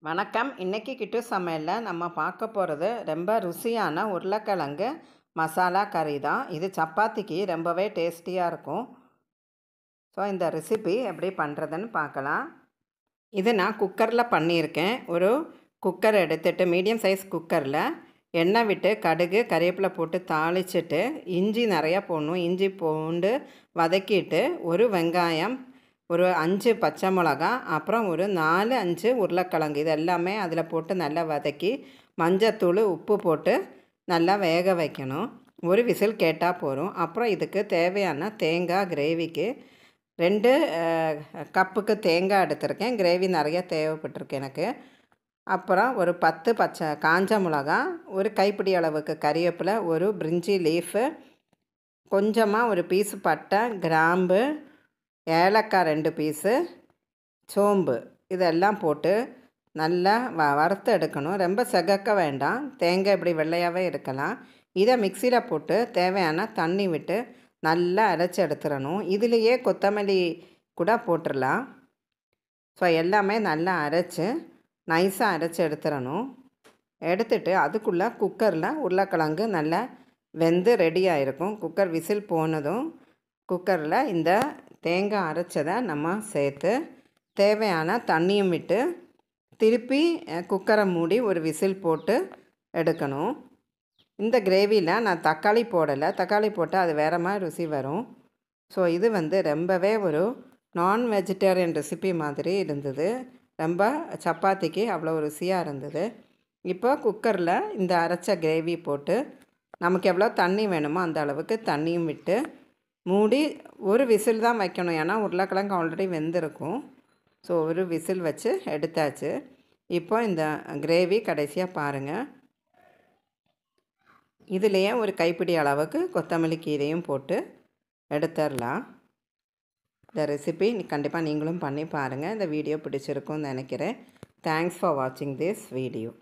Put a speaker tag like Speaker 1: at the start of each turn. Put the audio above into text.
Speaker 1: வணக்கம். இன்னைக்கு கிட்டு சமையல்ல நம்ம பார்க்க போகிறது ரொம்ப ருசியான உருளைக்கிழங்கு மசாலா கறி தான். இது சப்பாத்திக்கு ரொம்பவே டேஸ்டியாக இருக்கும். ஸோ இந்த ரெசிபி எப்படி பண்ணுறதுன்னு பார்க்கலாம். இது நான் குக்கரில் பண்ணியிருக்கேன். ஒரு குக்கர் எடுத்துகிட்டு மீடியம் சைஸ் குக்கரில் எண்ணெய் விட்டு கடுகு கறிவேப்பிலை போட்டு தாளிச்சிட்டு இஞ்சி நிறையா போடணும். இஞ்சி பூண்டு வதக்கிட்டு ஒரு வெங்காயம், ஒரு 5 பச்சை மிளகா, அப்புறம் ஒரு 4 5 உருளைக்கிழங்கு இது எல்லாமே அதில் போட்டு நல்லா வதக்கி மஞ்சத்தூள் உப்பு போட்டு நல்லா வேக வைக்கணும். ஒரு விசில் கேட்டால் போதும். அப்புறம் இதுக்கு தேவையான தேங்காய் கிரேவிக்கு 2 கப்புக்கு தேங்காய் எடுத்திருக்கேன். கிரேவி நிறையா தேவைப்பட்டிருக்கு எனக்கு. அப்புறம் ஒரு 10 காஞ்ச மிளகா, ஒரு கைப்பிடி அளவுக்கு கறிவேப்பிலை, ஒரு பிரிஞ்சி லீஃபு, கொஞ்சமாக ஒரு பீஸு பட்டை, கிராம்பு, ஏலக்காய் 2 பீஸு, சோம்பு இதெல்லாம் போட்டு நல்லா வறுத்து எடுக்கணும். ரொம்ப செகக்க வேண்டாம். தேங்காய் இப்படி வெள்ளையாகவே இருக்கலாம். இதை மிக்சியில் போட்டு தேவையான தண்ணி விட்டு நல்லா அரைச்சி எடுத்துடணும். இதுலேயே கொத்தமல்லி கூட போட்டுடலாம். ஸோ எல்லாமே நல்லா அரைச்சி நைஸாக அரைச்சி எடுத்துடணும். எடுத்துட்டு அதுக்குள்ளே குக்கரில் உருளைக்கிழங்கு நல்லா வெந்து ரெடியாக இருக்கும். குக்கர் விசில் போனதும் குக்கரில் இந்த தேங்காய் அரைச்சதை நம்ம சேர்த்து தேவையான தண்ணியும் விட்டு திருப்பி குக்கரை மூடி ஒரு விசில் போட்டு எடுக்கணும். இந்த கிரேவியில் நான் தக்காளி போடலை. தக்காளி போட்டால் அது வேறு மாதிரி ருசி வரும். ஸோ இது ரொம்பவே ஒரு நான் வெஜிடேரியன் ரெசிபி மாதிரி இருந்தது. ரொம்ப சப்பாத்திக்கு அவ்வளோ ருசியாக இருந்தது. இப்போ குக்கரில் இந்த அரைச்ச கிரேவி போட்டு நமக்கு எவ்வளோ தண்ணி வேணுமோ அந்த அளவுக்கு தண்ணியும் விட்டு மூடி ஒரு விசில் தான் வைக்கணும். ஏன்னா உருளைக்கிழங்கு ஆல்ரெடி வெந்திருக்கும். ஸோ ஒரு விசில் வச்சு எடுத்தாச்சு. இப்போ இந்த கிரேவி கடைசியாக பாருங்கள். இதுலேயே ஒரு கைப்பிடி அளவுக்கு கொத்தமல்லி கீரையும் போட்டு எடுத்துடலாம். இந்த ரெசிபி கண்டிப்பாக நீங்களும் பண்ணி பாருங்கள். இந்த வீடியோ பிடிச்சிருக்கும்னு நினைக்கிறேன். தேங்க்ஸ் ஃபார் வாட்சிங் திஸ் வீடியோ.